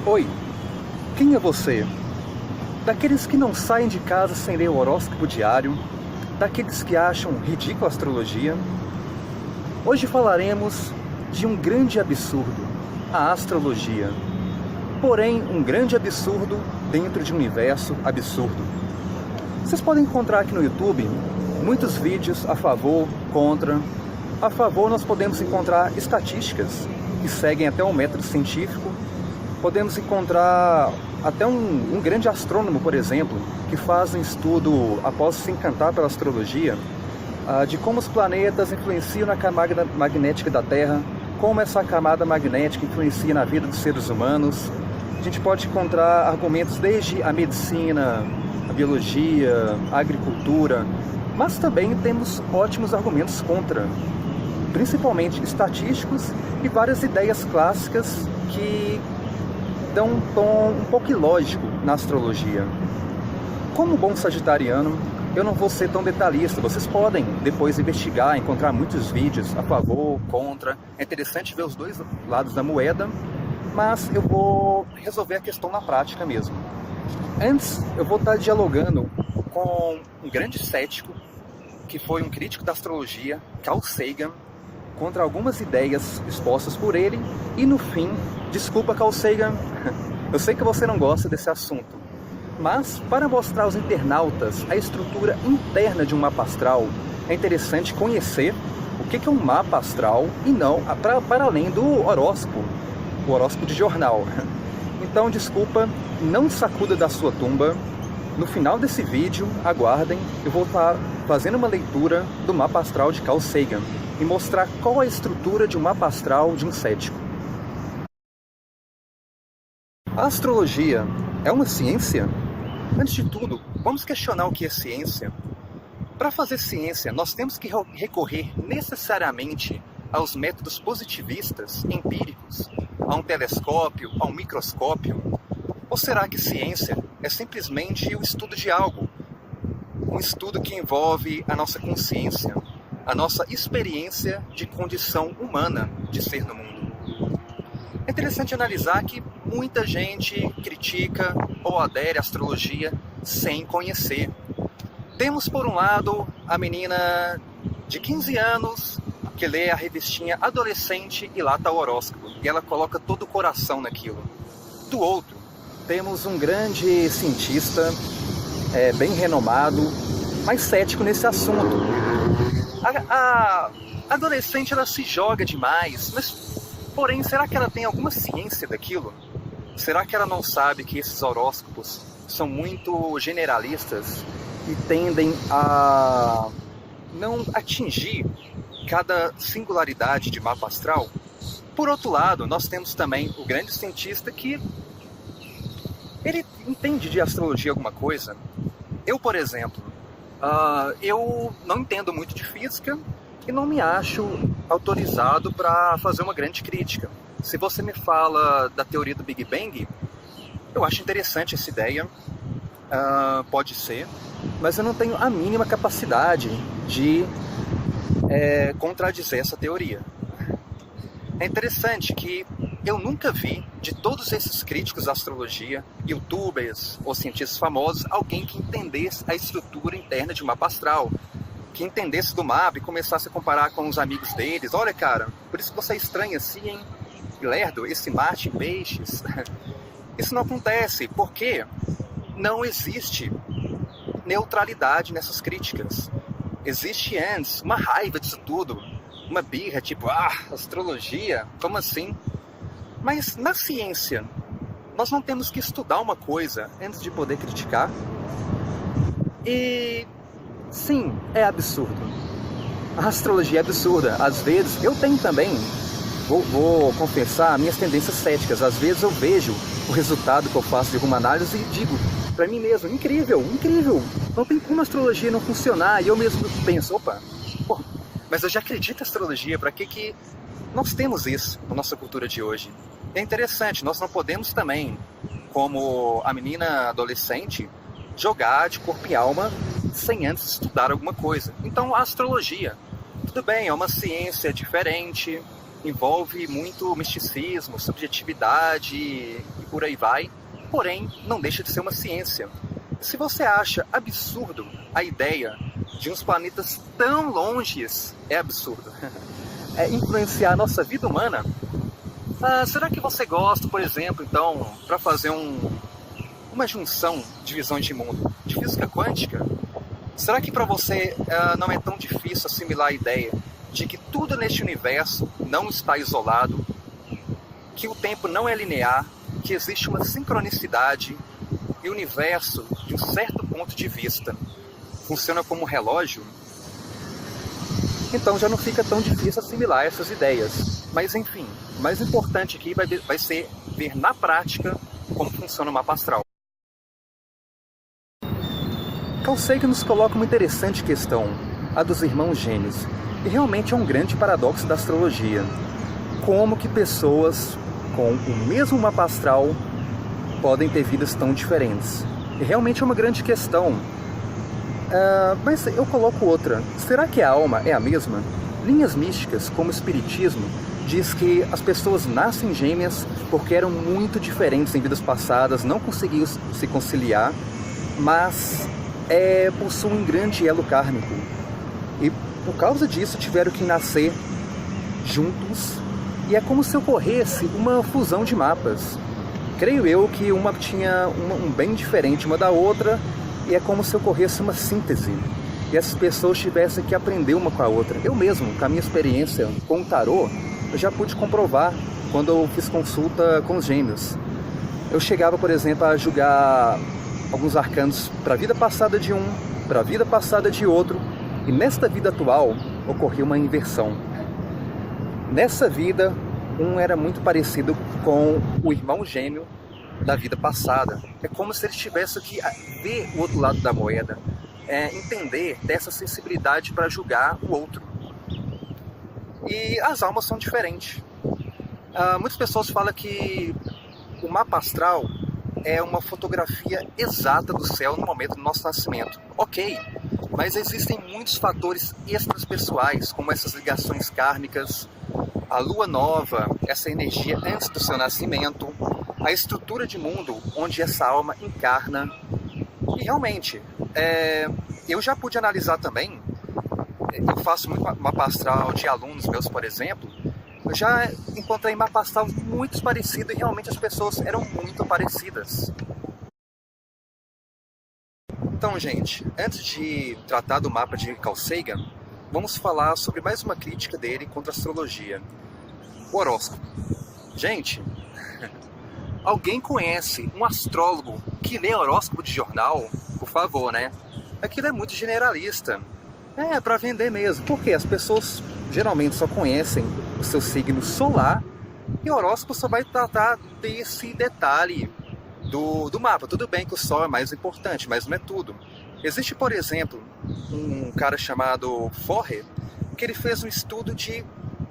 Oi, quem é você? Daqueles que não saem de casa sem ler o horóscopo diário? Daqueles que acham ridícula a astrologia? Hoje falaremos de um grande absurdo, a astrologia. Porém, um grande absurdo dentro de um universo absurdo. Vocês podem encontrar aqui no YouTube muitos vídeos a favor, contra. A favor nós podemos encontrar estatísticas que seguem até um método científico. Podemos encontrar até um grande astrônomo, por exemplo, que faz um estudo, após se encantar pela astrologia, de como os planetas influenciam na camada magnética da Terra, como essa camada magnética influencia na vida dos seres humanos. A gente pode encontrar argumentos desde a medicina, a biologia, a agricultura, mas também temos ótimos argumentos contra, principalmente estatísticos e várias ideias clássicas que dão um tom um pouco ilógico na astrologia. Como bom sagitariano, eu não vou ser tão detalhista. Vocês podem depois investigar, encontrar muitos vídeos a favor, contra. É interessante ver os dois lados da moeda, mas eu vou resolver a questão na prática mesmo. Antes, eu vou estar dialogando com um grande cético, que foi um crítico da astrologia, Carl Sagan, contra algumas ideias expostas por ele, e no fim, desculpa Carl Sagan, eu sei que você não gosta desse assunto, mas para mostrar aos internautas a estrutura interna de um mapa astral, é interessante conhecer o que é um mapa astral e não para além do horóscopo, o horóscopo de jornal. Então desculpa, não sacuda da sua tumba. No final desse vídeo, aguardem, eu vou estar fazendo uma leitura do mapa astral de Carl Sagan e mostrar qual é a estrutura de um mapa astral de um cético. A astrologia é uma ciência? Antes de tudo, vamos questionar o que é ciência. Para fazer ciência, nós temos que recorrer necessariamente aos métodos positivistas, empíricos, a um telescópio, a um microscópio? Ou será que ciência é simplesmente o estudo de algo? Um estudo que envolve a nossa consciência, a nossa experiência de condição humana de ser no mundo. É interessante analisar que muita gente critica ou adere à astrologia sem conhecer. Temos, por um lado, a menina de 15 anos que lê a revistinha adolescente e lá está o horóscopo, e ela coloca todo o coração naquilo. Do outro, temos um grande cientista, bem renomado, mas cético nesse assunto. A adolescente, ela se joga demais, mas, porém, será que ela tem alguma ciência daquilo? Será que ela não sabe que esses horóscopos são muito generalistas e tendem a não atingir cada singularidade de mapa astral? Por outro lado, nós temos também o grande cientista que ele entende de astrologia alguma coisa. Eu, por exemplo, eu não entendo muito de física e não me acho autorizado para fazer uma grande crítica. Se você me fala da teoria do Big Bang, eu acho interessante essa ideia, pode ser, mas eu não tenho a mínima capacidade de contradizer essa teoria. É interessante que eu nunca vi, de todos esses críticos da astrologia, youtubers ou cientistas famosos, alguém que entendesse a estrutura interna de um mapa astral, que entendesse do mapa e começasse a comparar com os amigos deles. Olha, cara, por isso que você é estranho assim, hein? Lerdo, esse Marte em peixes. Isso não acontece, porque não existe neutralidade nessas críticas. Existe antes uma raiva disso tudo, uma birra, tipo, astrologia, como assim? Mas na ciência, nós não temos que estudar uma coisa antes de poder criticar? E sim, é absurdo. A astrologia é absurda. Às vezes, eu tenho também, vou confessar, minhas tendências céticas. Às vezes eu vejo o resultado que eu faço de alguma análise e digo para mim mesmo, incrível, incrível. Não tem como a astrologia não funcionar. E eu mesmo penso, mas eu já acredito em astrologia, para que nós temos isso na nossa cultura de hoje? É interessante, nós não podemos também, como a menina adolescente, jogar de corpo e alma sem antes estudar alguma coisa. Então a astrologia, tudo bem, é uma ciência diferente, envolve muito misticismo, subjetividade e por aí vai, porém não deixa de ser uma ciência. Se você acha absurdo a ideia de uns planetas tão longes, é absurdo, influenciar a nossa vida humana, será que você gosta, por exemplo, então, para fazer uma junção de visões de mundo, de física quântica? Será que para você não é tão difícil assimilar a ideia de que tudo neste universo não está isolado, que o tempo não é linear, que existe uma sincronicidade e o universo, de um certo ponto de vista, funciona como um relógio? Então já não fica tão difícil assimilar essas ideias. Mas enfim, o mais importante aqui vai ser ver na prática como funciona o mapa astral. Carl Sagan nos coloca uma interessante questão, a dos irmãos gêmeos, e realmente é um grande paradoxo da astrologia. Como que pessoas com o mesmo mapa astral podem ter vidas tão diferentes? E realmente é uma grande questão. Mas eu coloco outra. Será que a alma é a mesma? Linhas místicas, como o espiritismo, diz que as pessoas nascem gêmeas porque eram muito diferentes em vidas passadas, não conseguiam se conciliar, mas possuem um grande elo kármico. E por causa disso tiveram que nascer juntos, e é como se ocorresse uma fusão de mapas. Creio eu que uma tinha um bem diferente uma da outra, e é como se ocorresse uma síntese, e essas pessoas tivessem que aprender uma com a outra. Eu mesmo, com a minha experiência com o tarô, eu já pude comprovar quando eu fiz consulta com os gêmeos. Eu chegava, por exemplo, a julgar alguns arcanos para a vida passada de um, para a vida passada de outro, e nesta vida atual ocorreu uma inversão. Nessa vida, um era muito parecido com o irmão gêmeo da vida passada. É como se ele tivesse que ver o outro lado da moeda, entender dessa sensibilidade para julgar o outro. E as almas são diferentes. Muitas pessoas falam que o mapa astral é uma fotografia exata do céu no momento do nosso nascimento. Ok, mas existem muitos fatores extrapessoais, como essas ligações kármicas, a lua nova, essa energia antes do seu nascimento, a estrutura de mundo onde essa alma encarna. E realmente, eu já pude analisar também, eu faço muito mapa astral de alunos meus, por exemplo, eu já encontrei mapa astral muito parecido e realmente as pessoas eram muito parecidas. Então, gente, antes de tratar do mapa de Carl Sagan, vamos falar sobre mais uma crítica dele contra a astrologia. O horóscopo. Gente, alguém conhece um astrólogo que lê horóscopo de jornal? Por favor, né? Aquilo é muito generalista. É para vender mesmo. Porque as pessoas geralmente só conhecem o seu signo solar e o horóscopo só vai tratar desse detalhe do mapa. Tudo bem que o Sol é mais importante, mas não é tudo. Existe, por exemplo, um cara chamado Forrer, que ele fez um estudo de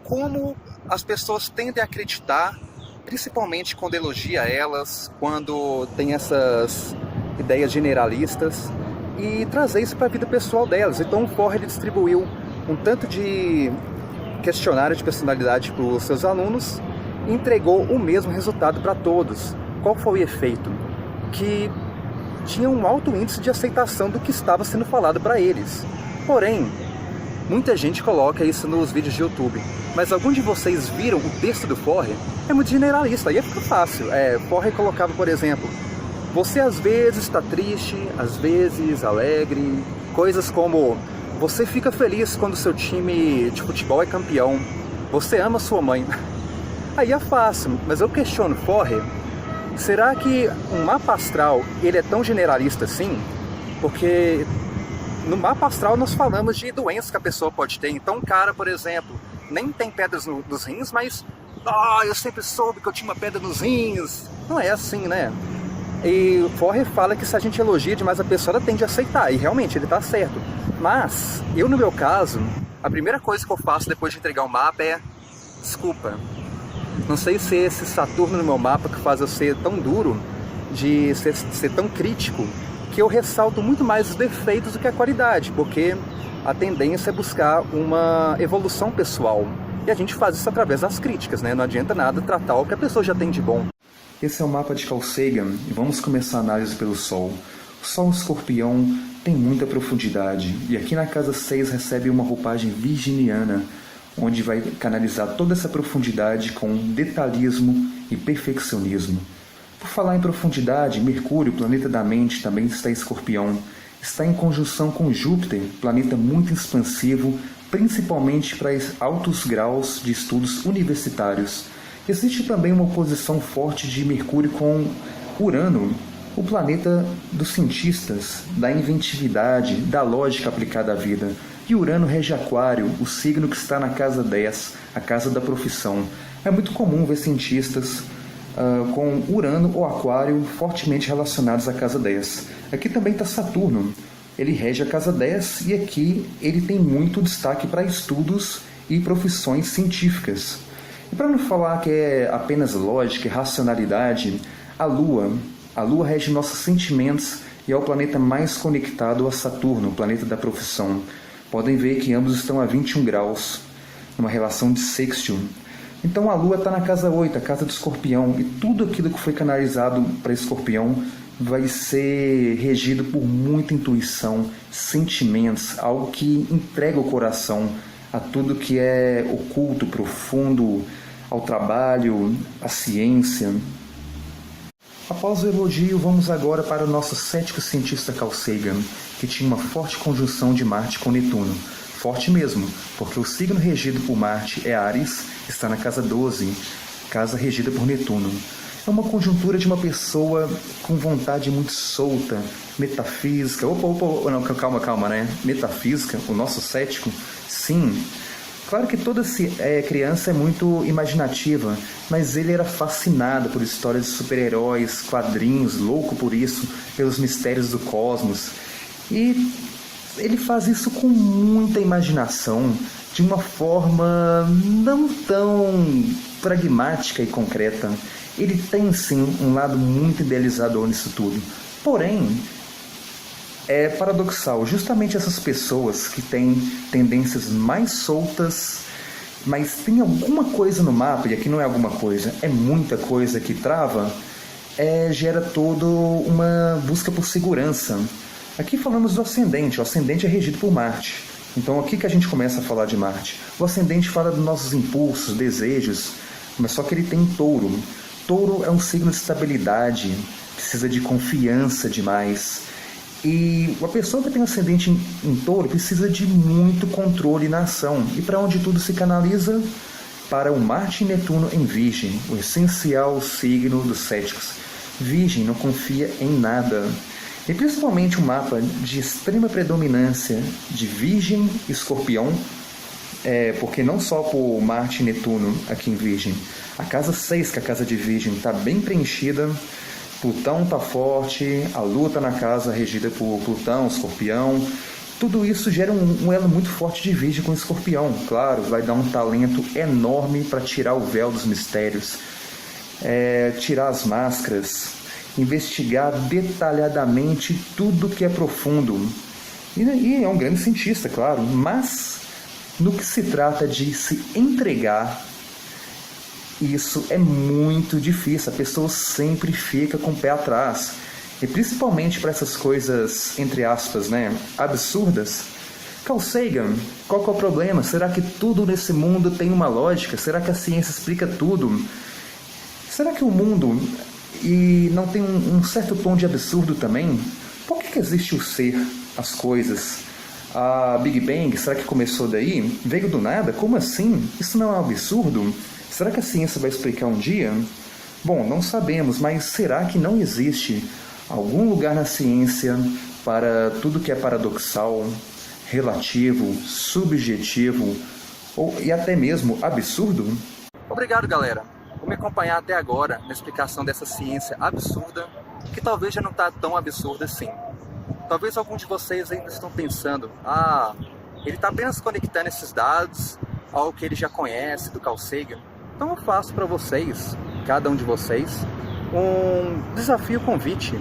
como as pessoas tendem a acreditar, principalmente quando elogia elas, quando tem essas ideias generalistas, e trazer isso para a vida pessoal delas. Então o Forrer distribuiu um tanto de questionário de personalidade para os seus alunos e entregou o mesmo resultado para todos. Qual foi o efeito? Que tinha um alto índice de aceitação do que estava sendo falado para eles. Porém, muita gente coloca isso nos vídeos de YouTube. Mas algum de vocês viram o texto do Forrer? É muito generalista, aí fica fácil. Forrer colocava, por exemplo, você às vezes está triste, às vezes alegre. Coisas como, você fica feliz quando seu time de futebol é campeão. Você ama sua mãe. Aí é fácil, mas eu questiono Forrer. Será que um mapa astral ele é tão generalista assim? Porque no mapa astral nós falamos de doenças que a pessoa pode ter. Então um cara, por exemplo, nem tem pedras nos rins, mas eu sempre soube que eu tinha uma pedra nos rins. Não é assim, né? E o Forrer fala que se a gente elogia demais a pessoa, ela tende a aceitar. E realmente, ele está certo. Mas, eu no meu caso, a primeira coisa que eu faço depois de entregar o mapa é desculpa. Não sei se é esse Saturno no meu mapa que faz eu ser tão duro, de ser tão crítico, que eu ressalto muito mais os defeitos do que a qualidade, porque a tendência é buscar uma evolução pessoal. E a gente faz isso através das críticas, né? Não adianta nada tratar o que a pessoa já tem de bom. Esse é o mapa de Carl Sagan e vamos começar a análise pelo Sol. O Sol Escorpião tem muita profundidade e aqui na casa 6 recebe uma roupagem virginiana, onde vai canalizar toda essa profundidade com detalhismo e perfeccionismo. Por falar em profundidade, Mercúrio, planeta da mente, também está em Escorpião. Está em conjunção com Júpiter, planeta muito expansivo, principalmente para altos graus de estudos universitários. Existe também uma oposição forte de Mercúrio com Urano, o planeta dos cientistas, da inventividade, da lógica aplicada à vida. E Urano rege Aquário, o signo que está na casa 10, a casa da profissão. É muito comum ver cientistas com Urano ou Aquário fortemente relacionados à casa 10. Aqui também está Saturno. Ele rege a casa 10 e aqui ele tem muito destaque para estudos e profissões científicas. E para não falar que é apenas lógica e racionalidade, a Lua rege nossos sentimentos e é o planeta mais conectado a Saturno, o planeta da profissão. Podem ver que ambos estão a 21 graus, numa relação de sextil. Então a Lua está na casa 8, a casa do Escorpião, e tudo aquilo que foi canalizado para Escorpião vai ser regido por muita intuição, sentimentos, algo que entrega o coração a tudo que é oculto, profundo, ao trabalho, à ciência. Após o elogio, vamos agora para o nosso cético cientista Carl Sagan, que tinha uma forte conjunção de Marte com Netuno. Forte mesmo, porque o signo regido por Marte é Áries, está na casa 12, casa regida por Netuno. É uma conjuntura de uma pessoa com vontade muito solta, metafísica. Não, calma, né? Metafísica, o nosso cético, sim. Claro que toda criança é muito imaginativa, mas ele era fascinado por histórias de super-heróis, quadrinhos, louco por isso, pelos mistérios do cosmos. E ele faz isso com muita imaginação, de uma forma não tão pragmática e concreta. Ele tem sim um lado muito idealizador nisso tudo. Porém, é paradoxal, justamente essas pessoas que têm tendências mais soltas, mas tem alguma coisa no mapa, e aqui não é alguma coisa, é muita coisa que trava, gera toda uma busca por segurança. Aqui falamos do ascendente, o ascendente é regido por Marte. Então aqui que a gente começa a falar de Marte. O ascendente fala dos nossos impulsos, desejos, mas só que ele tem Touro. Touro é um signo de estabilidade, precisa de confiança demais. E a pessoa que tem ascendente em Touro precisa de muito controle na ação. E para onde tudo se canaliza? Para o Marte e Netuno em Virgem, o essencial signo dos céticos. Virgem não confia em nada. E principalmente um mapa de extrema predominância de Virgem e Escorpião, porque não só por Marte e Netuno aqui em Virgem. A casa 6, que é a casa de Virgem, está bem preenchida. Plutão está forte, a Lua está na casa regida por Plutão, Escorpião. Tudo isso gera um elo muito forte de Virgem com Escorpião. Claro, vai dar um talento enorme para tirar o véu dos mistérios, tirar as máscaras, investigar detalhadamente tudo que é profundo. E é um grande cientista, claro, mas no que se trata de se entregar, isso é muito difícil, a pessoa sempre fica com o pé atrás. E principalmente para essas coisas, entre aspas, absurdas. Carl Sagan, qual que é o problema? Será que tudo nesse mundo tem uma lógica? Será que a ciência explica tudo? Será que o mundo não tem um certo tom de absurdo também? Por que existe o ser, as coisas? A Big Bang, será que começou daí? Veio do nada? Como assim? Isso não é um absurdo? Será que a ciência vai explicar um dia? Bom, não sabemos, mas será que não existe algum lugar na ciência para tudo que é paradoxal, relativo, subjetivo e até mesmo absurdo? Obrigado, galera, por me acompanhar até agora na explicação dessa ciência absurda, que talvez já não está tão absurda assim. Talvez alguns de vocês ainda estão pensando, ele está apenas conectando esses dados ao que ele já conhece do Carl Sagan. Então eu faço para vocês, cada um de vocês, um desafio convite.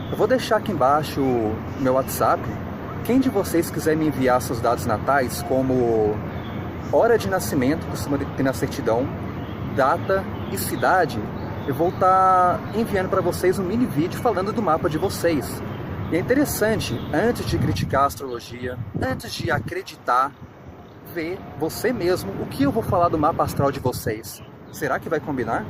Eu vou deixar aqui embaixo o meu WhatsApp. Quem de vocês quiser me enviar seus dados natais, como hora de nascimento, costuma ter na certidão, data e cidade, eu vou estar enviando para vocês um mini vídeo falando do mapa de vocês. E é interessante, antes de criticar a astrologia, antes de acreditar, ver você mesmo o que eu vou falar do mapa astral de vocês. Será que vai combinar?